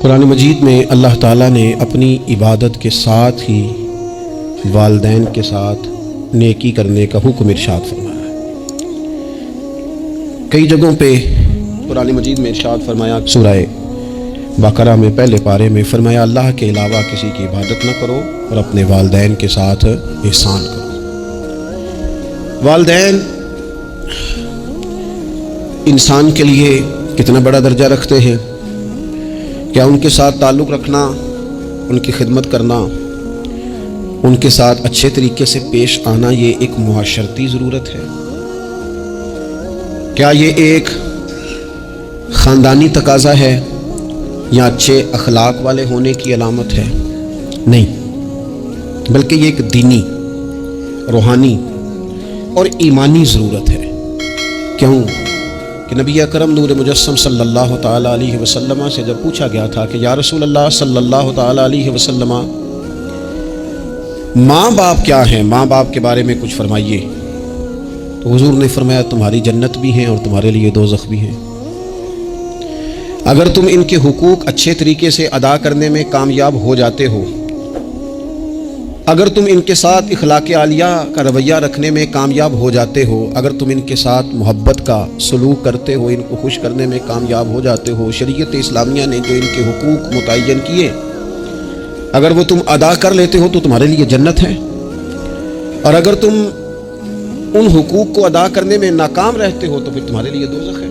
قرآن مجید میں اللہ تعالیٰ نے اپنی عبادت کے ساتھ ہی والدین کے ساتھ نیکی کرنے کا حکم ارشاد فرمایا ہے۔ کئی جگہوں پہ قرآن مجید میں ارشاد فرمایا، سورہ بقرہ میں پہلے پارے میں فرمایا اللہ کے علاوہ کسی کی عبادت نہ کرو اور اپنے والدین کے ساتھ احسان کرو۔ والدین انسان کے لیے کتنا بڑا درجہ رکھتے ہیں؟ کیا ان کے ساتھ تعلق رکھنا، ان کی خدمت کرنا، ان کے ساتھ اچھے طریقے سے پیش آنا یہ ایک معاشرتی ضرورت ہے؟ کیا یہ ایک خاندانی تقاضا ہے یا اچھے اخلاق والے ہونے کی علامت ہے؟ نہیں، بلکہ یہ ایک دینی، روحانی اور ایمانی ضرورت ہے۔ کیوں کہ نبی اکرم نور مجسم صلی اللہ تعالیٰ علیہ وسلم سے جب پوچھا گیا تھا کہ یا رسول اللہ صلی اللہ تعالیٰ علیہ وسلم ماں باپ کیا ہیں، ماں باپ کے بارے میں کچھ فرمائیے، تو حضور نے فرمایا تمہاری جنت بھی ہیں اور تمہارے لیے دوزخ بھی ہیں۔ اگر تم ان کے حقوق اچھے طریقے سے ادا کرنے میں کامیاب ہو جاتے ہو، اگر تم ان کے ساتھ اخلاق عالیہ کا رویہ رکھنے میں کامیاب ہو جاتے ہو، اگر تم ان کے ساتھ محبت کا سلوک کرتے ہو، ان کو خوش کرنے میں کامیاب ہو جاتے ہو، شریعت اسلامیہ نے جو ان کے حقوق متعین کیے اگر وہ تم ادا کر لیتے ہو تو تمہارے لیے جنت ہے، اور اگر تم ان حقوق کو ادا کرنے میں ناکام رہتے ہو تو پھر تمہارے لیے دوزخ ہے۔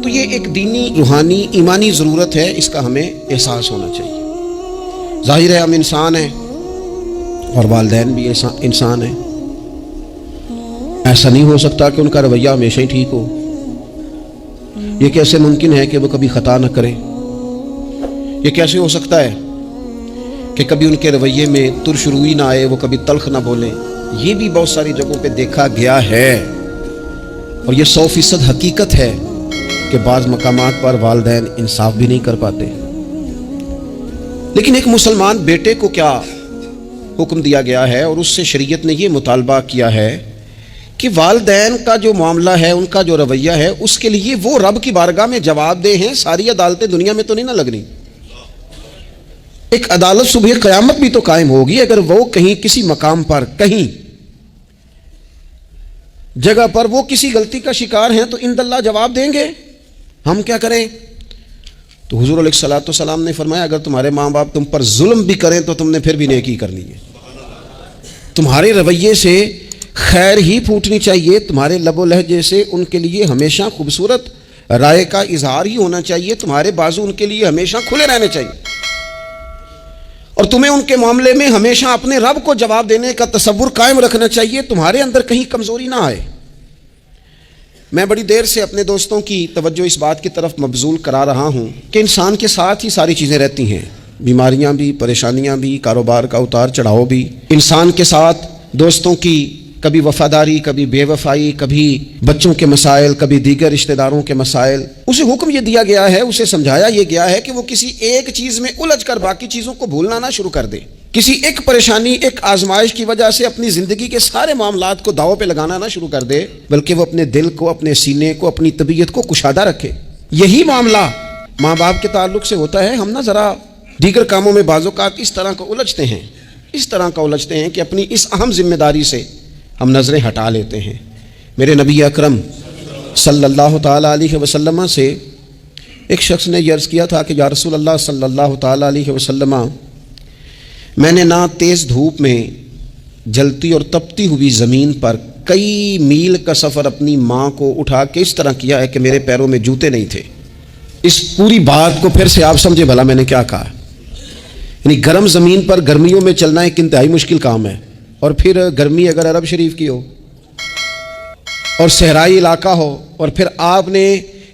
تو یہ ایک دینی، روحانی، ایمانی ضرورت ہے، اس کا ہمیں احساس ہونا چاہیے۔ ظاہر ہے ہم انسان ہیں اور والدین بھی انسان ہیں، ایسا نہیں ہو سکتا کہ ان کا رویہ ہمیشہ ہی ٹھیک ہو۔ یہ کیسے ممکن ہے کہ وہ کبھی خطا نہ کریں؟ یہ کیسے ہو سکتا ہے کہ کبھی ان کے رویے میں ترش روئی نہ آئے، وہ کبھی تلخ نہ بولیں؟ یہ بھی بہت ساری جگہوں پہ دیکھا گیا ہے، اور یہ 100% حقیقت ہے کہ بعض مقامات پر والدین انصاف بھی نہیں کر پاتے۔ لیکن ایک مسلمان بیٹے کو کیا حکم دیا گیا ہے، اور اس سے شریعت نے یہ مطالبہ کیا ہے کہ والدین کا جو معاملہ ہے، ان کا جو رویہ ہے، اس کے لیے وہ رب کی بارگاہ میں جواب دہ ہیں۔ ساری عدالتیں دنیا میں تو نہیں نہ لگنی، ایک عدالت صبح قیامت بھی تو قائم ہوگی۔ اگر وہ کہیں کسی مقام پر، کہیں جگہ پر وہ کسی غلطی کا شکار ہیں تو اند اللہ جواب دیں گے۔ ہم کیا کریں؟ تو حضور علیہ الصلوۃ والسلام نے فرمایا اگر تمہارے ماں باپ تم پر ظلم بھی کریں تو تم نے پھر بھی نیکی کرنی ہے۔ تمہارے رویے سے خیر ہی پھوٹنی چاہیے، تمہارے لب و لہجے سے ان کے لیے ہمیشہ خوبصورت رائے کا اظہار ہی ہونا چاہیے، تمہارے بازو ان کے لیے ہمیشہ کھلے رہنے چاہیے، اور تمہیں ان کے معاملے میں ہمیشہ اپنے رب کو جواب دینے کا تصور قائم رکھنا چاہیے، تمہارے اندر کہیں کمزوری نہ آئے۔ میں بڑی دیر سے اپنے دوستوں کی توجہ اس بات کی طرف مبذول کرا رہا ہوں کہ انسان کے ساتھ ہی ساری چیزیں رہتی ہیں، بیماریاں بھی، پریشانیاں بھی، کاروبار کا اتار چڑھاؤ بھی۔ انسان کے ساتھ دوستوں کی کبھی وفاداری، کبھی بے وفائی، کبھی بچوں کے مسائل، کبھی دیگر رشتہ داروں کے مسائل۔ اسے حکم یہ دیا گیا ہے، اسے سمجھایا یہ گیا ہے کہ وہ کسی ایک چیز میں الجھ کر باقی چیزوں کو بھولنا نہ شروع کر دے، کسی ایک پریشانی، ایک آزمائش کی وجہ سے اپنی زندگی کے سارے معاملات کو داؤ پہ لگانا نہ شروع کر دے، بلکہ وہ اپنے دل کو، اپنے سینے کو، اپنی طبیعت کو کشادہ رکھے۔ یہی معاملہ ماں باپ کے تعلق سے ہوتا ہے۔ ہم نہ ذرا دیگر کاموں میں بعض اوقات اس طرح کا الجھتے ہیں کہ اپنی اس اہم ذمہ داری سے ہم نظریں ہٹا لیتے ہیں۔ میرے نبی اکرم صلی اللہ تعالیٰ علیہ وسلم سے ایک شخص نے یہ عرض کیا تھا کہ یا رسول اللہ صلی اللہ تعالیٰ علیہ وسلم، میں نے نہ تیز دھوپ میں جلتی اور تپتی ہوئی زمین پر کئی میل کا سفر اپنی ماں کو اٹھا کے اس طرح کیا ہے کہ میرے پیروں میں جوتے نہیں تھے۔ اس پوری بات کو پھر سے آپ سمجھے بھلا میں نے کیا کہا؟ یعنی گرم زمین پر گرمیوں میں چلنا ایک انتہائی مشکل کام ہے، اور پھر گرمی اگر عرب شریف کی ہو اور صحرائی علاقہ ہو، اور پھر آپ نے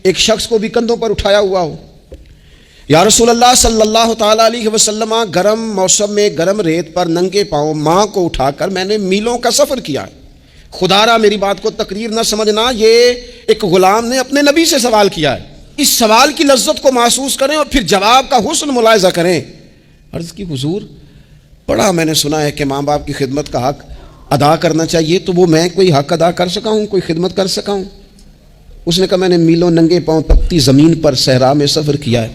ایک شخص کو بھی کندھوں پر اٹھایا ہوا ہو۔ یا رسول اللہ صلی اللہ تعالیٰ علیہ وسلم، گرم موسم میں گرم ریت پر ننگے پاؤں ماں کو اٹھا کر میں نے میلوں کا سفر کیا۔ خدا را میری بات کو تقریر نہ سمجھنا، یہ ایک غلام نے اپنے نبی سے سوال کیا ہے۔ اس سوال کی لذت کو محسوس کریں اور پھر جواب کا حسن ملاحظہ کریں۔ عرض کی حضور بڑا میں نے سنا ہے کہ ماں باپ کی خدمت کا حق ادا کرنا چاہیے، تو وہ میں کوئی حق ادا کر سکا ہوں، کوئی خدمت کر سکا ہوں؟ اس نے کہا میں نے میلوں ننگے پاؤں تپتی زمین پر صحرا میں سفر کیا ہے۔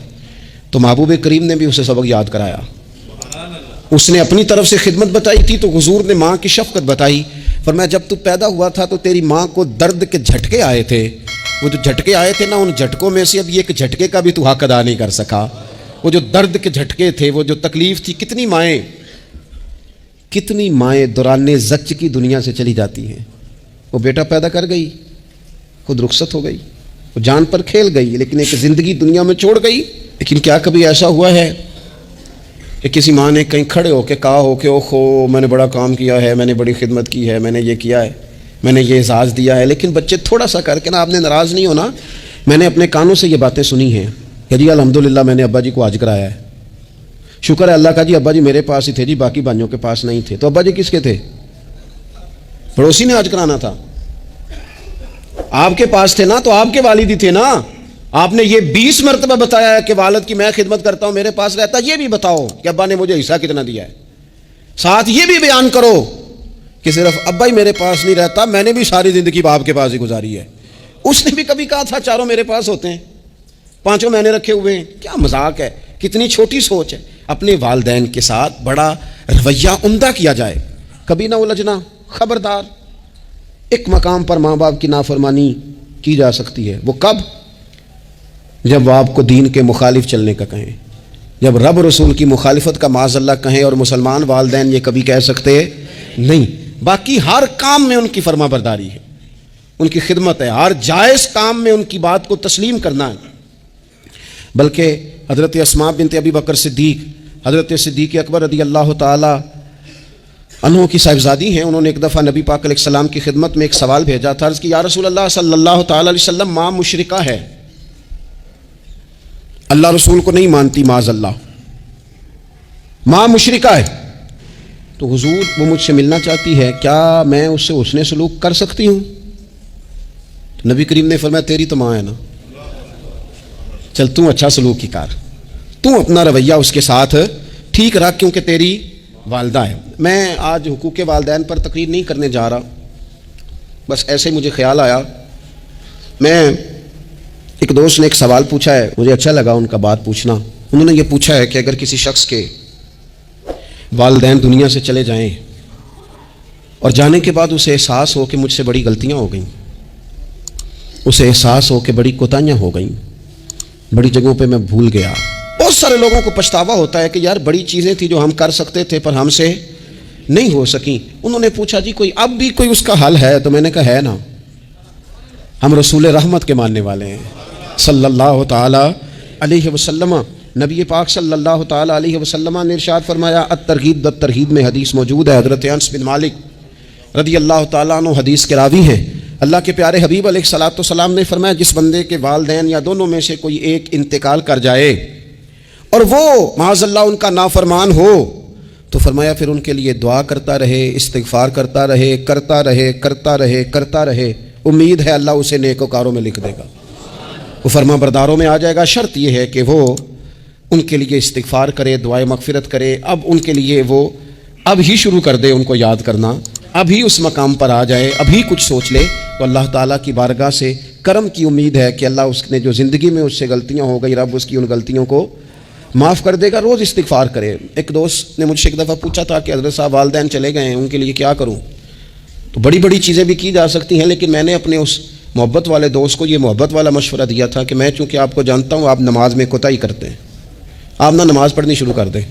تو محبوب کریم نے بھی اسے سبق یاد کرایا. اس نے اپنی طرف سے خدمت بتائی تھی تو حضور نے ماں کی شفقت بتائی. فرمایا جب تو پیدا ہوا تھا تو تیری ماں کو درد کے جھٹکے آئے تھے. وہ جو جھٹکے آئے تھے نا، ان جھٹکوں میں سے اب ایک جھٹکے کا بھی تو حق ادا نہیں کر سکا. وہ جو درد کے جھٹکے تھے، وہ جو تکلیف تھی، کتنی مائیں دوران زچ کی دنیا سے چلی جاتی ہیں. وہ بیٹا پیدا کر گئی، خود رخصت ہو گئی، وہ جان پر کھیل گئی، لیکن ایک زندگی دنیا میں چھوڑ گئی. لیکن کیا کبھی ایسا ہوا ہے کہ کسی ماں نے کہیں کھڑے ہو کے کہا ہو کہ اوہو میں نے بڑا کام کیا ہے، میں نے بڑی خدمت کی ہے، میں نے یہ کیا ہے، میں نے یہ اعزاز دیا ہے. لیکن بچے تھوڑا سا کر کے نا، آپ نے ناراض نہیں ہونا، میں نے اپنے کانوں سے یہ باتیں سنی ہیں کہ جی الحمدللہ میں نے ابا جی کو حج کرایا ہے، شکر ہے اللہ کا جی ابا جی میرے پاس ہی تھے جی، باقی بھائیوں کے پاس نہیں تھے. تو ابا جی کس کے تھے؟ پڑوسی نے حج کرانا تھا، آپ کے پاس تھے نا، تو آپ کے والد ہی تھے نا. آپ نے یہ 20 مرتبہ بتایا ہے کہ والد کی میں خدمت کرتا ہوں، میرے پاس رہتا. یہ بھی بتاؤ کہ ابا نے مجھے حصہ کتنا دیا ہے. ساتھ یہ بھی بیان کرو کہ صرف ابا ہی میرے پاس نہیں رہتا، میں نے بھی ساری زندگی باپ کے پاس ہی گزاری ہے. اس نے بھی کبھی کہا تھا چاروں میرے پاس ہوتے ہیں، پانچوں میں نے رکھے ہوئے ہیں. کیا مذاق ہے، کتنی چھوٹی سوچ ہے. اپنے والدین کے ساتھ بڑا رویہ عمدہ کیا جائے، کبھی نہ الجھنا. خبردار، ایک مقام پر ماں باپ کی نافرمانی کی جا سکتی ہے. وہ کب؟ جب وہ آپ کو دین کے مخالف چلنے کا کہیں، جب رب رسول کی مخالفت کا معاذ اللہ کہیں. اور مسلمان والدین یہ کبھی کہہ سکتے نہیں. باقی ہر کام میں ان کی فرما برداری ہے، ان کی خدمت ہے، ہر جائز کام میں ان کی بات کو تسلیم کرنا ہے. بلکہ حضرت اسماء بنت ابی بکر صدیق، حضرت صدیق اکبر رضی اللہ تعالی عنہ کی صاحبزادی ہیں. انہوں نے ایک دفعہ نبی پاک علیہ السلام کی خدمت میں ایک سوال بھیجا تھا. عرض کی یا رسول اللہ صلی اللہ تعالی علیہ وسلم، ماں مشرکہ ہے، اللہ رسول کو نہیں مانتی، معاذ اللہ، ماں مشرکہ ہے، تو حضور وہ مجھ سے ملنا چاہتی ہے، کیا میں اس سے حسن سلوک کر سکتی ہوں؟ نبی کریم نے فرمایا تیری تو ماں ہے نا، چل تم اچھا سلوک کی کار، تم اپنا رویہ اس کے ساتھ ٹھیک رکھ، کیونکہ تیری والدہ ہے. میں آج حقوق والدین پر تقریر نہیں کرنے جا رہا، بس ایسے مجھے خیال آیا. میں ایک دوست نے ایک سوال پوچھا ہے، مجھے اچھا لگا ان کا بات پوچھنا. انہوں نے یہ پوچھا ہے کہ اگر کسی شخص کے والدین دنیا سے چلے جائیں اور جانے کے بعد اسے احساس ہو کہ مجھ سے بڑی غلطیاں ہو گئیں، اسے احساس ہو کہ بڑی کوتاہیاں ہو گئیں، بڑی جگہوں پہ میں بھول گیا. بہت سارے لوگوں کو پچھتاوا ہوتا ہے کہ یار بڑی چیزیں تھیں جو ہم کر سکتے تھے پر ہم سے نہیں ہو سکیں. انہوں نے پوچھا جی کوئی اب بھی کوئی اس کا حل ہے؟ تو میں نے کہا ہے نا، ہم رسول رحمت کے ماننے والے ہیں صلی اللہ تعالی علیہ وسلم. نبی پاک صلی اللہ تعالی علیہ وسلم نے ارشاد فرمایا، الترغیب بالترہیب میں حدیث موجود ہے. حضرت انس بن مالک رضی اللہ تعالیٰ عنہ حدیث کے راوی ہیں. اللہ کے پیارے حبیب علیہ الصلوۃ والسلام نے فرمایا جس بندے کے والدین یا دونوں میں سے کوئی ایک انتقال کر جائے اور وہ معاذ اللہ ان کا نافرمان ہو، تو فرمایا پھر ان کے لیے دعا کرتا رہے، استغفار کرتا رہے، کرتا رہے، کرتا رہے، کرتا رہے. امید ہے اللہ اسے نیکوکاروں میں لکھ دے گا، وہ فرما برداروں میں آ جائے گا. شرط یہ ہے کہ وہ ان کے لیے استغفار کرے، دعائے مغفرت کرے. اب ان کے لیے وہ اب ہی شروع کر دے ان کو یاد کرنا، ابھی اس مقام پر آ جائے، ابھی کچھ سوچ لے، تو اللہ تعالیٰ کی بارگاہ سے کرم کی امید ہے کہ اللہ اس نے جو زندگی میں اس سے غلطیاں ہو گئی، رب اس کی ان غلطیوں کو معاف کر دے گا. روز استغفار کرے. ایک دوست نے مجھ سے ایک دفعہ پوچھا تھا کہ حضرت صاحب والدین چلے گئے ہیں، ان کے لیے کیا کروں؟ تو بڑی بڑی چیزیں بھی کی جا سکتی ہیں، لیکن میں نے اپنے اس محبت والے دوست کو یہ محبت والا مشورہ دیا تھا کہ میں چونکہ آپ کو جانتا ہوں آپ نماز میں کوتاہی کرتے ہیں، آپ نہ نماز پڑھنی شروع کر دیں.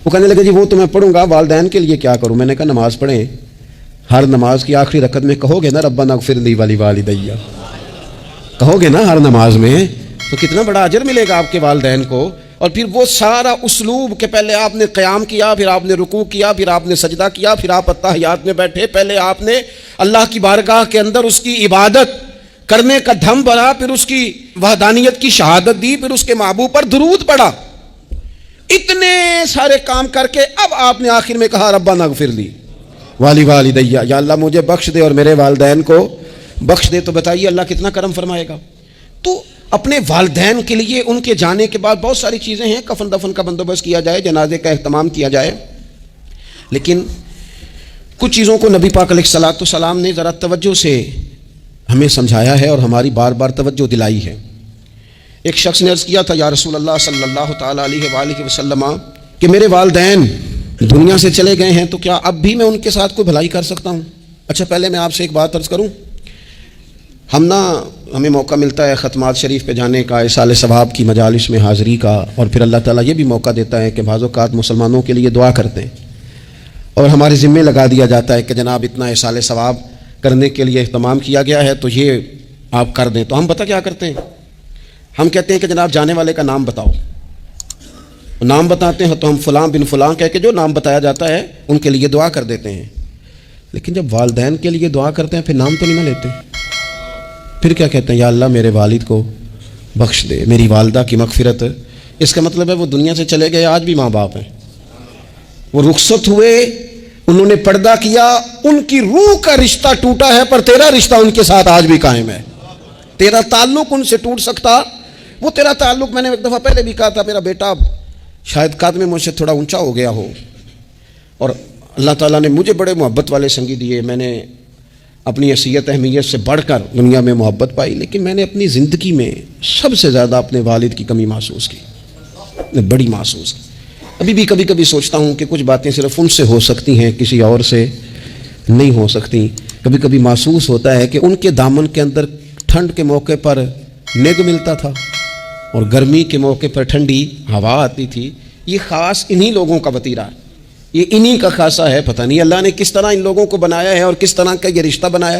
وہ کہنے لگے جی وہ تو میں پڑھوں گا، والدین کے لیے کیا کروں؟ میں نے کہا نماز پڑھیں، ہر نماز کی آخری رکعت میں کہو گے نا ربنا اغفر لی ولوالدیّ، کہو گے نا ہر نماز میں، تو کتنا بڑا اجر ملے گا آپ کے والدین کو. اور پھر وہ سارا اسلوب کہ پہلے آپ نے قیام کیا، پھر آپ نے رکوع کیا، پھر آپ نے سجدہ کیا، پھر آپ اتحیات میں بیٹھے، پہلے آپ نے اللہ کی بارگاہ کے اندر اس کی عبادت کرنے کا دھم بھرا، پھر اس کی وحدانیت کی شہادت دی، پھر اس کے محبوب پر درود پڑھا. اتنے سارے کام کر کے اب آپ نے آخر میں کہا ربنا اغفر لی ولوالدیّ، یا اللہ مجھے بخش دے اور میرے والدین کو بخش دے. تو بتائیے اللہ کتنا کرم فرمائے گا. تو اپنے والدین کے لیے ان کے جانے کے بعد بہت ساری چیزیں ہیں، کفن دفن کا بندوبست کیا جائے، جنازے کا اہتمام کیا جائے، لیکن کچھ چیزوں کو نبی پاک علیہ الصلوۃ والسلام نے ذرا توجہ سے ہمیں سمجھایا ہے اور ہماری بار بار توجہ دلائی ہے. ایک شخص نے عرض کیا تھا یا رسول اللہ صلی اللہ تعالیٰ علیہ وآلہ وسلم کہ میرے والدین دنیا سے چلے گئے ہیں تو کیا اب بھی میں ان کے ساتھ کوئی بھلائی کر سکتا ہوں؟ اچھا پہلے میں آپ سے ایک بات عرض کروں، ہمیں موقع ملتا ہے ختمات شریف پہ جانے کا، ایصال ثواب کی مجالس میں حاضری کا، اور پھر اللہ تعالیٰ یہ بھی موقع دیتا ہے کہ بعض اوقات مسلمانوں کے لیے دعا کرتے ہیں اور ہمارے ذمے لگا دیا جاتا ہے کہ جناب اتنا ایصال ثواب کرنے کے لیے اہتمام کیا گیا ہے تو یہ آپ کر دیں۔ تو ہم پتہ کیا کرتے ہیں، ہم کہتے ہیں کہ جناب جانے والے کا نام بتاؤ، نام بتاتے ہیں تو ہم فلاں بن فلاں کہہ کے جو نام بتایا جاتا ہے ان کے لیے دعا کر دیتے ہیں، لیکن جب والدین کے لیے دعا کرتے ہیں پھر نام تو نہیں نہ لیتے، پھر کیا کہتے ہیں یا اللہ میرے والد کو بخش دے، میری والدہ کی مغفرت۔ اس کا مطلب ہے وہ دنیا سے چلے گئے، آج بھی ماں باپ ہیں، وہ رخصت ہوئے، انہوں نے پردہ کیا، ان کی روح کا رشتہ ٹوٹا ہے پر تیرا رشتہ ان کے ساتھ آج بھی قائم ہے۔ تیرا تعلق ان سے ٹوٹ سکتا، وہ تیرا تعلق، میں نے ایک دفعہ پہلے بھی کہا تھا، میرا بیٹا شاید قد میں مجھ سے تھوڑا اونچا ہو گیا ہو اور اللہ تعالیٰ نے مجھے بڑے محبت والے سنگی دیے، میں نے اپنی حیثیت اہمیت سے بڑھ کر دنیا میں محبت پائی، لیکن میں نے اپنی زندگی میں سب سے زیادہ اپنے والد کی کمی محسوس کی، بڑی محسوس کی۔ ابھی بھی کبھی کبھی سوچتا ہوں کہ کچھ باتیں صرف ان سے ہو سکتی ہیں، کسی اور سے نہیں ہو سکتی۔ کبھی کبھی محسوس ہوتا ہے کہ ان کے دامن کے اندر ٹھنڈ کے موقع پر نگ ملتا تھا اور گرمی کے موقع پر ٹھنڈی ہوا آتی تھی۔ یہ خاص انہی لوگوں کا وتیرہ ہے، یہ انہی کا خاصہ ہے، پتہ نہیں اللہ نے کس طرح ان لوگوں کو بنایا ہے اور کس طرح کا یہ رشتہ بنایا۔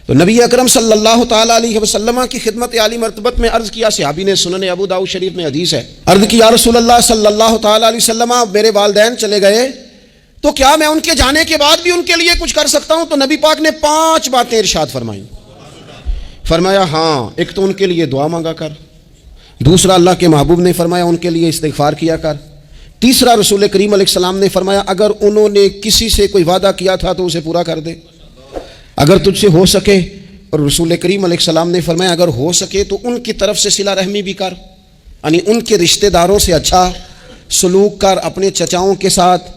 تو نبی اکرم صلی اللہ تعالیٰ علیہ وسلم کی خدمت عالی مرتبت میں عرض کیا، صحابی نے سنن ابو داؤد شریف میں حدیث ہے، عرض کی یا رسول اللہ صلی اللہ تعالیٰ علیہ وسلم میرے والدین چلے گئے تو کیا میں ان کے جانے کے بعد بھی ان کے لیے کچھ کر سکتا ہوں؟ تو نبی پاک نے 5 باتیں ارشاد فرمائیں۔ فرمایا ہاں، ایک تو ان کے لیے دعا مانگا کر، دوسرا اللہ کے محبوب نے فرمایا ان کے لیے استغفار کیا کر، تیسرا رسول کریم علیہ السلام نے فرمایا اگر انہوں نے کسی سے کوئی وعدہ کیا تھا تو اسے پورا کر دے اگر تجھ سے ہو سکے، اور رسول کریم علیہ السلام نے فرمایا اگر ہو سکے تو ان کی طرف سے صلہ رحمی بھی کر، یعنی ان کے رشتہ داروں سے اچھا سلوک کر، اپنے چچاؤں کے ساتھ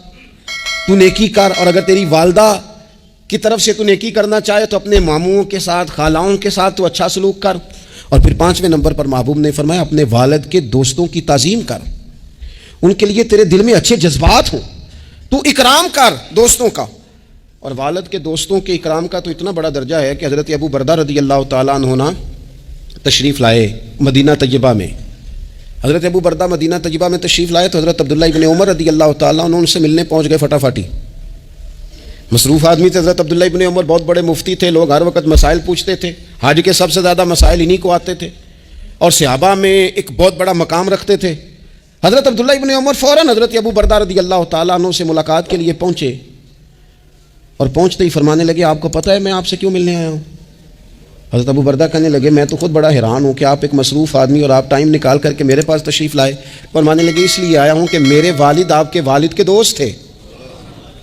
تو نیکی کر، اور اگر تیری والدہ کی طرف سے تو نیکی کرنا چاہے تو اپنے ماموں کے ساتھ، خالاؤں کے ساتھ تو اچھا سلوک کر، اور پھر 5ویں نمبر پر محبوب نے فرمایا اپنے والد کے دوستوں کی تعظیم کر، ان کے لیے تیرے دل میں اچھے جذبات ہوں، تو اکرام کر دوستوں کا۔ اور والد کے دوستوں کے اکرام کا تو اتنا بڑا درجہ ہے کہ حضرت ابو بردہ رضی اللہ تعالیٰ عنہ تشریف لائے مدینہ طیبہ میں۔ حضرت ابو بردہ مدینہ طیبہ میں تشریف لائے تو حضرت عبداللہ ابن عمر رضی اللہ تعالیٰ عنہ ان سے ملنے پہنچ گئے فٹافٹی۔ مصروف آدمی تھے حضرت عبداللہ ابن عمر، بہت بڑے مفتی تھے، لوگ ہر وقت مسائل پوچھتے تھے، حج کے سب سے زیادہ مسائل انہی کو آتے تھے، اور صحابہ میں ایک بہت بڑا مقام رکھتے تھے۔ حضرت عبداللہ ابن عمر فوراً حضرت ابو بردہ رضی اللہ تعالیٰ عنہ سے ملاقات کے لیے پہنچے، اور پہنچتے ہی فرمانے لگے آپ کو پتہ ہے میں آپ سے کیوں ملنے آیا ہوں؟ حضرت ابو بردہ کہنے لگے میں تو خود بڑا حیران ہوں کہ آپ ایک مصروف آدمی اور آپ ٹائم نکال کر کے میرے پاس تشریف لائے۔ فرمانے لگے اس لیے آیا ہوں کہ میرے والد آپ کے والد کے دوست تھے،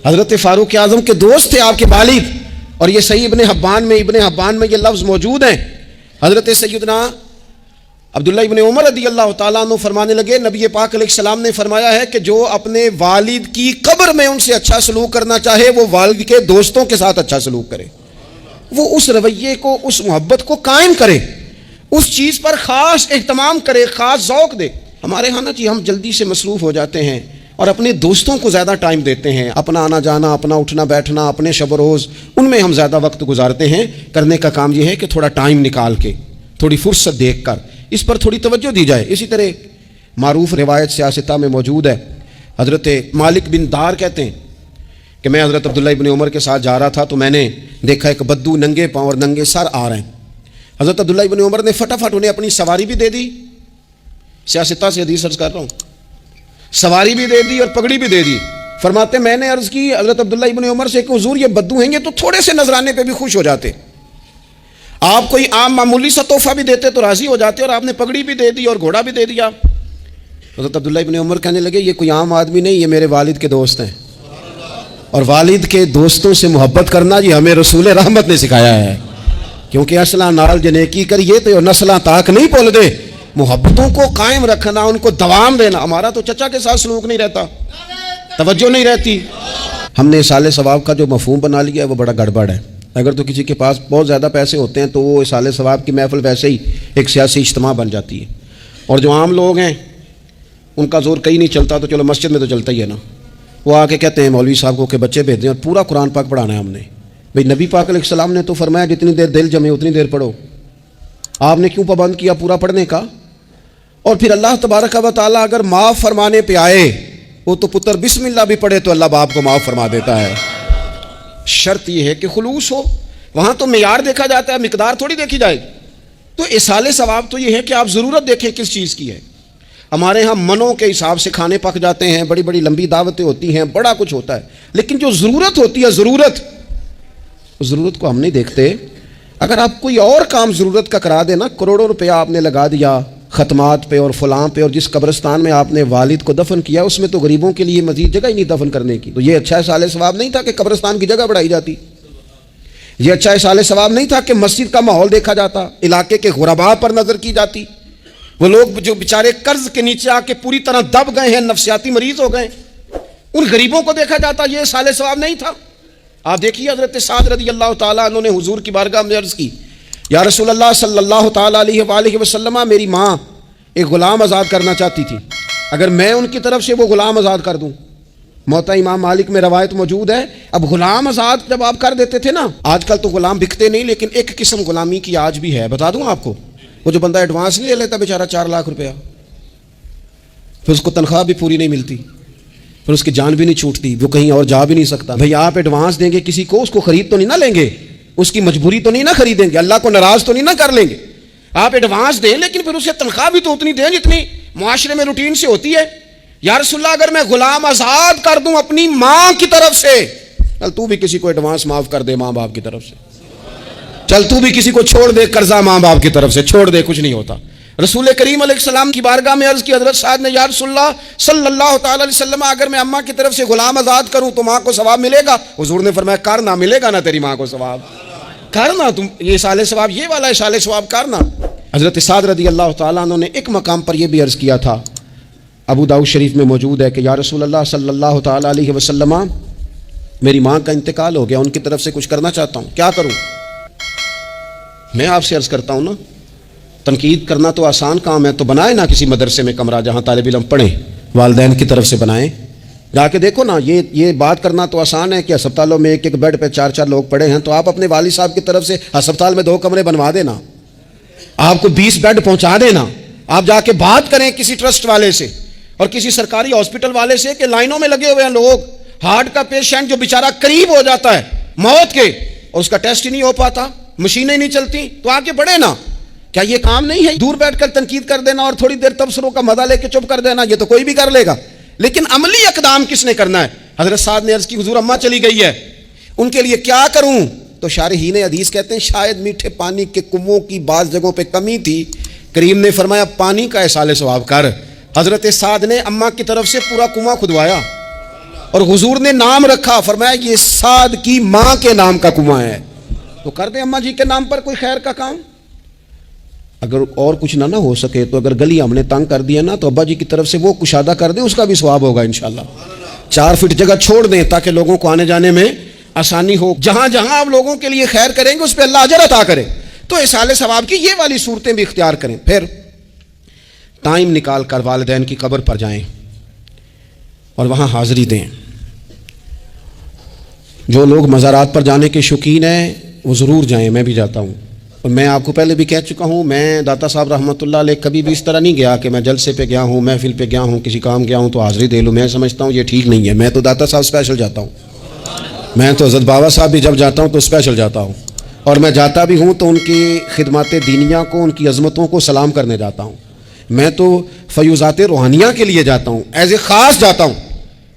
حضرت فاروق اعظم کے دوست تھے آپ کے والد، اور یہ صحیح ابن حبان میں یہ لفظ موجود ہیں۔ حضرت سیدنا عبداللہ ابن عمر رضی اللہ تعالیٰ عنہ فرمانے لگے نبی پاک علیہ السلام نے فرمایا ہے کہ جو اپنے والد کی قبر میں ان سے اچھا سلوک کرنا چاہے وہ والد کے دوستوں کے ساتھ اچھا سلوک کرے، وہ اس رویے کو، اس محبت کو قائم کرے، اس چیز پر خاص اہتمام کرے، خاص ذوق دے۔ ہمارے ہاں نا جی ہم جلدی سے مصروف ہو جاتے ہیں اور اپنے دوستوں کو زیادہ ٹائم دیتے ہیں، اپنا آنا جانا، اپنا اٹھنا بیٹھنا، اپنے شب و روز ان میں ہم زیادہ وقت گزارتے ہیں۔ کرنے کا کام یہ ہے کہ تھوڑا ٹائم نکال کے، تھوڑی فرصت دیکھ کر اس پر تھوڑی توجہ دی جائے۔ اسی طرح معروف روایت سیاستہ میں موجود ہے، حضرت مالک بن دار کہتے ہیں کہ میں حضرت عبداللہ ابن عمر کے ساتھ جا رہا تھا تو میں نے دیکھا ایک بدو ننگے پاؤں اور ننگے سر آ رہے ہیں۔ حضرت عبداللہ ابن عمر نے فٹافٹ انہیں اپنی سواری بھی دے دی، سیاستہ سے حدیث عرض کر رہا ہوں، سواری بھی دے دی اور پگڑی بھی دے دی۔ فرماتے میں نے عرض کی حضرت عبداللہ ابن عمر سے کہ حضور یہ بدو ہیں، یہ تو تھوڑے سے نذرانے پہ بھی خوش ہو جاتے، آپ کوئی عام معمولی سا تحفہ بھی دیتے تو راضی ہو جاتے، اور آپ نے پگڑی بھی دے دی اور گھوڑا بھی دے دیا۔ حضرت عبداللہ ابن عمر کہنے لگے یہ کوئی عام آدمی نہیں، یہ میرے والد کے دوست ہیں، اور والد کے دوستوں سے محبت کرنا یہ ہمیں رسول رحمت نے سکھایا ہے، کیونکہ اصلاں نال جنیکی کریے تو نسلاں تاک نہیں بول دے۔ محبتوں کو قائم رکھنا، ان کو دوام دینا۔ ہمارا تو چچا کے ساتھ سلوک نہیں رہتا، توجہ نہیں رہتی۔ ہم نے اصال ثواب کا جو مفہوم بنا لیا ہے وہ بڑا گڑبڑ ہے۔ اگر تو کسی کے پاس بہت زیادہ پیسے ہوتے ہیں تو وہ اصال ثواب کی محفل ویسے ہی ایک سیاسی اجتماع بن جاتی ہے، اور جو عام لوگ ہیں ان کا زور کہیں نہیں چلتا، تو چلو مسجد میں تو چلتا ہی ہے نا، وہ آ کے کہتے ہیں مولوی صاحب کو کہ بچے بھیج دیں اور پورا قرآن پاک پڑھانا ہے ہم نے۔ بھئی نبی پاک علیہ السلام نے تو فرمایا جتنی دیر دل جمے اتنی دیر پڑھو، آپ نے کیوں پابند کیا پورا پڑھنے کا؟ اور پھر اللہ تبارک و تعالیٰ اگر معاف فرمانے پہ آئے، وہ تو پتر بسم اللہ بھی پڑھے تو اللہ باپ کو معاف فرما دیتا ہے۔ شرط یہ ہے کہ خلوص ہو، وہاں تو معیار دیکھا جاتا ہے، مقدار تھوڑی دیکھی جائے گی۔ تو اصال ثواب تو یہ ہے کہ آپ ضرورت دیکھیں کس چیز کی ہے۔ ہمارے ہاں منوں کے حساب سے کھانے پک جاتے ہیں، بڑی بڑی لمبی دعوتیں ہوتی ہیں، بڑا کچھ ہوتا ہے، لیکن جو ضرورت ہوتی ہے، ضرورت کو ہم نہیں دیکھتے۔ اگر آپ کوئی اور کام ضرورت کا کرا دے نا، کروڑوں روپیہ آپ نے لگا دیا ختمات پہ اور فلاں پہ، اور جس قبرستان میں آپ نے والد کو دفن کیا اس میں تو غریبوں کے لیے مزید جگہ ہی نہیں دفن کرنے کی، تو یہ اچھا اصال ثواب نہیں تھا کہ قبرستان کی جگہ بڑھائی جاتی؟ یہ اچھا اصال ثواب نہیں تھا کہ مسجد کا ماحول دیکھا جاتا، علاقے کے غرباء پر نظر کی جاتی؟ وہ لوگ جو بیچارے قرض کے نیچے آ کے پوری طرح دب گئے ہیں، نفسیاتی مریض ہو گئے، ان غریبوں کو دیکھا جاتا، یہ اصال ثواب نہیں تھا؟ آپ دیکھیے حضرت سعد رضی اللہ تعالیٰ عنہ نے حضور کی بارگاہ میں عرض کی، یا رسول اللہ صلی اللہ تعالیٰ علیہ وآلہ وسلم، میری ماں ایک غلام آزاد کرنا چاہتی تھی، اگر میں ان کی طرف سے وہ غلام آزاد کر دوں، موطا امام مالک میں روایت موجود ہے، اب غلام آزاد جب آپ کر دیتے تھے نا، آج کل تو غلام بکتے نہیں، لیکن ایک قسم غلامی کی آج بھی ہے، بتا دوں آپ کو، وہ جو بندہ ایڈوانس نہیں لے لیتا بیچارہ 4 لاکھ روپیہ، پھر اس کو تنخواہ بھی پوری نہیں ملتی، پھر اس کی جان بھی نہیں چھوٹتی، وہ کہیں اور جا بھی نہیں سکتا۔ بھئی آپ ایڈوانس دیں گے کسی کو، اس کو خرید تو نہیں نہ لیں گے، اس کی مجبوری تو نہیں نہ خریدیں گے، اللہ کو ناراض تو نہیں نہ کر لیں گے۔ آپ ایڈوانس دیں لیکن پھر اسے تنخواہ بھی تو اتنی دیں جتنی معاشرے میں روٹین سے ہوتی ہے۔ یا رسول اللہ اگر میں غلام آزاد کر دوں اپنی ماں کی طرف سے، چل تو بھی کسی کو ایڈوانس معاف کر دے ماں باپ کی طرف سے، چل تو بھی کسی کو چھوڑ دے قرضہ ماں باپ کی طرف سے چھوڑ دے، کچھ نہیں ہوتا۔ رسول کریم علیہ السلام کی بارگاہ میں عرض کی حضرت سعد نے، یا رسول اللہ صلی اللہ تعالی علیہ وسلم، اگر میں اماں کی طرف سے غلام آزاد کروں تو ماں کو ثواب ملے گا؟ حضور نے فرمایا کرنا، ملے گا نا تیری ماں کو ثواب، کرنا تم یہ اصال ثواب، یہ والا اصال ثواب کرنا۔ حضرت سعد رضی اللہ تعالیٰ عنہ نے ایک مقام پر یہ بھی عرض کیا تھا، ابو داؤد شریف میں موجود ہے کہ یا رسول اللہ صلی اللہ تعالیٰ علیہ وسلم، میری ماں کا انتقال ہو گیا، ان کی طرف سے کچھ کرنا چاہتا ہوں، کیا کروں؟ میں آپ سے عرض کرتا ہوں نا، تنقید کرنا تو آسان کام ہے، تو بنائے نا کسی مدرسے میں کمرہ جہاں طالب علم پڑھیں، والدین کی طرف سے بنائیں، جا کے دیکھو نا، یہ بات کرنا تو آسان ہے کہ ہسپتالوں میں ایک بیڈ پہ 4 لوگ پڑے ہیں، تو آپ اپنے والد صاحب کی طرف سے ہسپتال میں 2 کمرے بنوا دینا، آپ کو 20 بیڈ پہنچا دینا، آپ جا کے بات کریں کسی ٹرسٹ والے سے اور کسی سرکاری ہاسپٹل والے سے کہ لائنوں میں لگے ہوئے ہیں لوگ، ہارٹ کا پیشنٹ جو بیچارہ قریب ہو جاتا ہے موت کے اور اس کا ٹیسٹ ہی نہیں ہو پاتا، مشینیں نہیں چلتی، تو آ کے پڑھے نا۔ کیا یہ کام نہیں ہے دور بیٹھ کر تنقید کر دینا اور تھوڑی دیر تبصروں کا مزہ لے کے چپ کر دینا؟ یہ تو کوئی بھی کر لے گا، لیکن عملی اقدام کس نے کرنا ہے؟ حضرت سعد نے عرض کی، حضور اماں چلی گئی ہے، ان کے لیے کیا کروں؟ تو شارحین حدیث کہتے ہیں شاید میٹھے پانی کے کنووں کی بعض جگہوں پہ کمی تھی، کریم نے فرمایا پانی کا اصال ثواب کر۔ حضرت سعد نے اماں کی طرف سے پورا کنواں کھدوایا اور حضور نے نام رکھا، فرمایا یہ سعد کی ماں کے نام کا کنواں ہے، تو کر دیں اماں جی کے نام پر کوئی خیر کا کام۔ اگر اور کچھ نہ ہو سکے تو اگر گلی ہم نے تنگ کر دیا نا، تو ابا جی کی طرف سے وہ کشادہ کر دیں، اس کا بھی ثواب ہوگا انشاءاللہ۔ 4 فٹ جگہ چھوڑ دیں تاکہ لوگوں کو آنے جانے میں آسانی ہو، جہاں جہاں آپ لوگوں کے لیے خیر کریں گے اس پہ اللہ اجر عطا کرے۔ تو اصال ثواب کی یہ والی صورتیں بھی اختیار کریں۔ پھر ٹائم نکال کر والدین کی قبر پر جائیں اور وہاں حاضری دیں۔ جو لوگ مزارات پر جانے کے شوقین ہیں وہ ضرور جائیں، میں بھی جاتا ہوں، اور میں آپ کو پہلے بھی کہہ چکا ہوں، میں داتا صاحب رحمۃ اللہ علیہ کبھی بھی اس طرح نہیں گیا کہ میں جلسے پہ گیا ہوں، محفل پہ گیا ہوں، کسی کام گیا ہوں تو حاضری دے لوں۔ میں سمجھتا ہوں یہ ٹھیک نہیں ہے، میں تو داتا صاحب اسپیشل جاتا ہوں، میں تو حضرت بابا صاحب بھی جب جاتا ہوں تو اسپیشل جاتا ہوں، اور میں جاتا بھی ہوں تو ان کی خدمات دینیہ کو، ان کی عظمتوں کو سلام کرنے جاتا ہوں۔ میں تو فیوزات روحانیہ کے لیے جاتا ہوں، ایز اے خاص جاتا ہوں،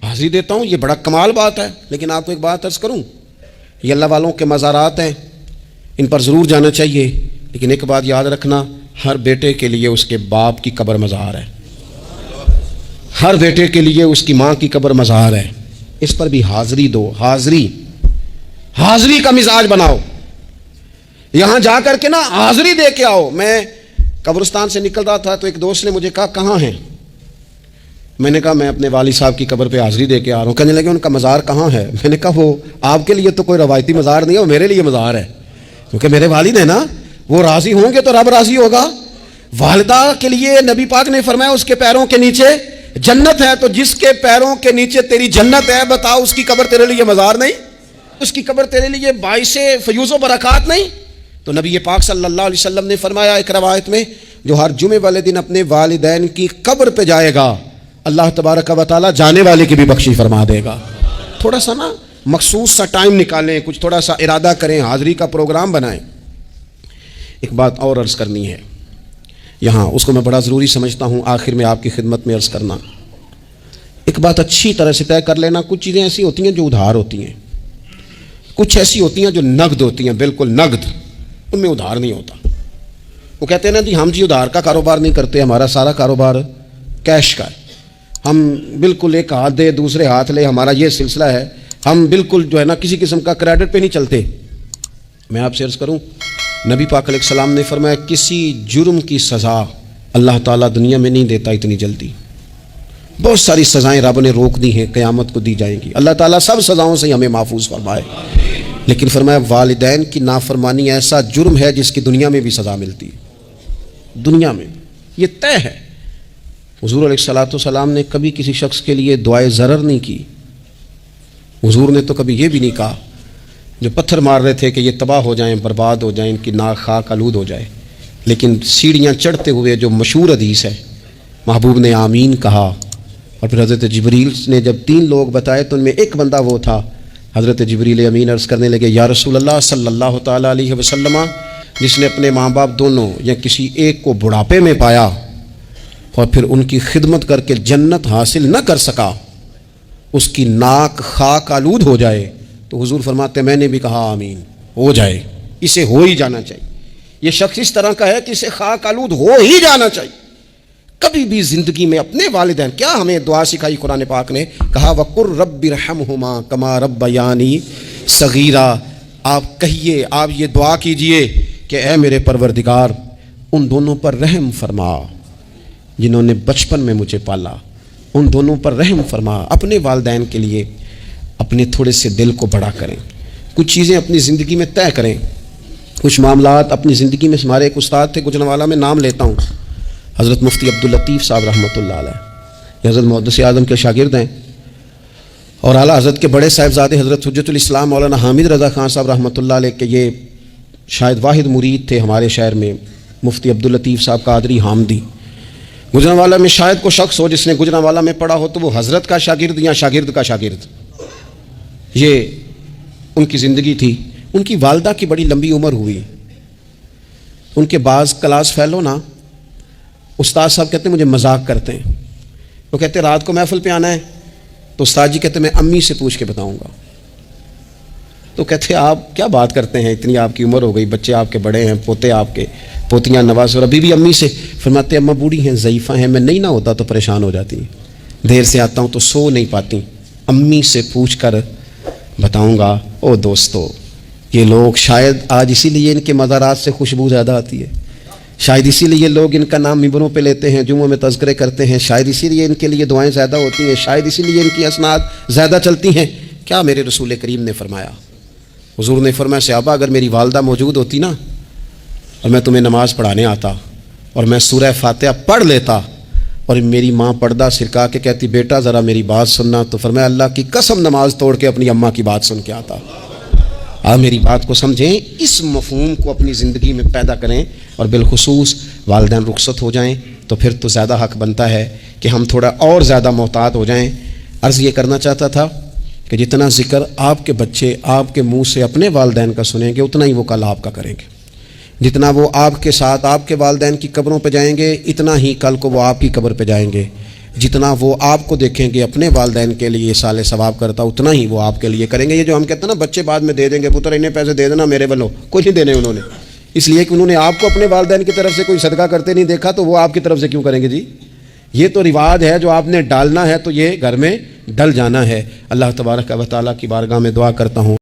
حاضری دیتا ہوں، یہ بڑا کمال بات ہے۔ لیکن آپ کو ایک بات عرض کروں، یہ اللہ والوں کے مزارات ہیں، ان پر ضرور جانا چاہیے، لیکن ایک بات یاد رکھنا، ہر بیٹے کے لیے اس کے باپ کی قبر مزار ہے، ہر بیٹے کے لیے اس کی ماں کی قبر مزار ہے، اس پر بھی حاضری دو۔ حاضری کا مزاج بناؤ، یہاں جا کر کے نا حاضری دے کے آؤ۔ میں قبرستان سے نکل رہا تھا تو ایک دوست نے مجھے کہا کہاں ہیں؟ میں نے کہا میں اپنے والد صاحب کی قبر پہ حاضری دے کے آ رہا ہوں۔ کہنے لگے ان کا مزار کہاں ہے؟ میں نے کہا وہ آپ کے لیے تو کوئی روایتی مزار نہیں ہے، وہ میرے لیے مزار ہے، کیونکہ میرے والد ہیں نا، وہ راضی ہوں گے تو رب راضی ہوگا، والدہ کے لیے نبی پاک نے فرمایا اس کے پیروں کے نیچے جنت ہے، تو جس کے پیروں کے نیچے تیری جنت ہے، بتاؤ اس کی قبر تیرے لیے مزار نہیں؟ اس کی قبر تیرے لیے باعث فیوز و برکات نہیں؟ تو نبی پاک صلی اللہ علیہ وسلم نے فرمایا ایک روایت میں، جو ہر جمعے والے دن اپنے والدین کی قبر پہ جائے گا، اللہ تبارک و تعالیٰ جانے والے کی بھی بخشش فرما دے گا۔ تھوڑا سا نا مخصوص سا ٹائم نکالیں، کچھ تھوڑا سا ارادہ کریں، حاضری کا پروگرام بنائیں۔ ایک بات اور عرض کرنی ہے یہاں، اس کو میں بڑا ضروری سمجھتا ہوں آخر میں آپ کی خدمت میں عرض کرنا۔ ایک بات اچھی طرح سے طے کر لینا، کچھ چیزیں ایسی ہوتی ہیں جو ادھار ہوتی ہیں، کچھ ایسی ہوتی ہیں جو نقد ہوتی ہیں، بالکل نقد، ان میں ادھار نہیں ہوتا۔ وہ کہتے ہیں نا جی ہم جی ادھار کا کاروبار نہیں کرتے، ہمارا سارا کاروبار کیش کا ہے، ہم بالکل ایک ہاتھ دے دوسرے ہاتھ لے، ہمارا یہ سلسلہ ہے، ہم بالکل جو ہے نا کسی قسم کا کریڈٹ پہ نہیں چلتے۔ میں آپ سے عرض کروں، نبی پاک علیہ السلام نے فرمایا کسی جرم کی سزا اللہ تعالیٰ دنیا میں نہیں دیتا اتنی جلدی۔ بہت ساری سزائیں رب نے روک دی ہیں، قیامت کو دی جائیں گی، اللہ تعالیٰ سب سزاؤں سے ہمیں محفوظ فرمائے۔ لیکن فرمایا والدین کی نافرمانی ایسا جرم ہے جس کی دنیا میں بھی سزا ملتی ہے، دنیا میں یہ طے ہے۔ حضور علیہ السلام نے کبھی کسی شخص کے لیے دعائے ضرر نہیں کی۔ حضور نے تو کبھی یہ بھی نہیں کہا جو پتھر مار رہے تھے کہ یہ تباہ ہو جائیں، برباد ہو جائیں، ان کی ناک خاک آلود ہو جائے، لیکن سیڑھیاں چڑھتے ہوئے جو مشہور حدیث ہے، محبوب نے آمین کہا، اور پھر حضرت جبریل نے جب 3 لوگ بتائے تو ان میں ایک بندہ وہ تھا، حضرت جبریل امین عرض کرنے لگے یا رسول اللہ صلی اللہ تعالیٰ علیہ وسلم، جس نے اپنے ماں باپ دونوں یا کسی ایک کو بڑھاپے میں پایا اور پھر ان کی خدمت کر کے جنت حاصل نہ کر سکا، اس کی ناک خاک آلود ہو جائے، تو حضور فرماتے میں نے بھی کہا آمین، ہو جائے، اسے ہو ہی جانا چاہیے۔ یہ شخص اس طرح کا ہے کہ اسے خاک آلود ہو ہی جانا چاہیے۔ کبھی بھی زندگی میں اپنے والدین، کیا ہمیں دعا سکھائی قرآن پاک نے، کہا وَقُلْ رَبِّ ارْحَمْهُمَا كَمَا رَبَّيَانِي صَغِيرًا، آپ کہیے، آپ یہ دعا کیجئے کہ اے میرے پروردگار ان دونوں پر رحم فرما جنہوں نے بچپن میں مجھے پالا، ان دونوں پر رحم فرما۔ اپنے والدین کے لیے اپنے تھوڑے سے دل کو بڑا کریں، کچھ چیزیں اپنی زندگی میں طے کریں، کچھ معاملات اپنی زندگی میں۔ ہمارے ایک استاد تھے گجرانوالہ میں، نام لیتا ہوں، حضرت مفتی عبداللطیف صاحب رحمۃ اللہ علیہ، یہ حضرت محدث اعظم کے شاگرد ہیں، اور اعلیٰ حضرت کے بڑے صاحبزادے حضرت حجت الاسلام مولانا حامد رضا خان صاحب رحمۃ اللہ علیہ کے یہ شاید واحد مرید تھے ہمارے شہر میں، مفتی عبداللطیف صاحب قادری حامدی۔ گجرانوالہ میں شاید کوئی شخص ہو جس نے گجرانوالہ میں پڑھا ہو تو وہ حضرت کا شاگرد یا شاگرد کا شاگرد، یہ ان کی زندگی تھی۔ ان کی والدہ کی بڑی لمبی عمر ہوئی، ان کے بعض کلاس فیلو نا استاد صاحب کہتے ہیں مجھے مذاق کرتے ہیں، وہ کہتے ہیں رات کو محفل پہ آنا ہے تو استاد جی کہتے ہیں میں امی سے پوچھ کے بتاؤں گا، تو کہتے ہیں آپ کیا بات کرتے ہیں، اتنی آپ کی عمر ہو گئی، بچے آپ کے بڑے ہیں، پوتے آپ کے، پوتیاں نواز، اور ابھی بھی امی سے۔ فرماتے ہیں اماں بوڑھی ہیں، ضعیفہ ہیں، میں نہیں نہ ہوتا تو پریشان ہو جاتی ہیں، دیر سے آتا ہوں تو سو نہیں پاتی، امی سے پوچھ کر بتاؤں گا۔ او دوستو، یہ لوگ شاید آج اسی لیے ان کے مزارات سے خوشبو زیادہ آتی ہے، شاید اسی لیے لوگ ان کا نام ممبروں پہ لیتے ہیں، جمعوں میں تذکرے کرتے ہیں، شاید اسی لیے ان کے لیے دعائیں زیادہ ہوتی ہیں، شاید اسی لیے ان کی اسناد زیادہ چلتی ہیں۔ کیا میرے رسول کریم نے فرمایا، حضور نے فرمایا صحابہ اگر میری والدہ موجود ہوتی نا اور میں تمہیں نماز پڑھانے آتا اور میں سورہ فاتحہ پڑھ لیتا اور میری ماں پردہ سرکا کے کہتی بیٹا ذرا میری بات سننا، تو فرمایا اللہ کی قسم نماز توڑ کے اپنی اماں کی بات سن کے آتا۔ آپ میری بات کو سمجھیں، اس مفہوم کو اپنی زندگی میں پیدا کریں، اور بالخصوص والدین رخصت ہو جائیں تو پھر تو زیادہ حق بنتا ہے کہ ہم تھوڑا اور زیادہ محتاط ہو جائیں۔ عرض یہ کرنا چاہتا تھا کہ جتنا ذکر آپ کے بچے آپ کے منہ سے اپنے والدین کا سنیں گے اتنا ہی وہ کل آپ کا کریں گے، جتنا وہ آپ کے ساتھ آپ کے والدین کی قبروں پہ جائیں گے اتنا ہی کل کو وہ آپ کی قبر پہ جائیں گے، جتنا وہ آپ کو دیکھیں گے اپنے والدین کے لیے سال ثواب کرتا اتنا ہی وہ آپ کے لیے کریں گے۔ یہ جو ہم کہتے ہیں نا بچے بعد میں دے دیں گے، پتر انہیں پیسے دے دینا میرے والوں، کوئی نہیں دینے انہوں نے، اس لیے کہ انہوں نے آپ کو اپنے والدین کی طرف سے کوئی صدقہ کرتے نہیں دیکھا تو وہ آپ کی طرف سے کیوں کریں گے جی؟ یہ تو رواج ہے جو آپ نے ڈالنا ہے تو یہ گھر میں ڈل جانا ہے۔ اللہ تبارک و تعالیٰ کی بارگاہ میں دعا کرتا ہوں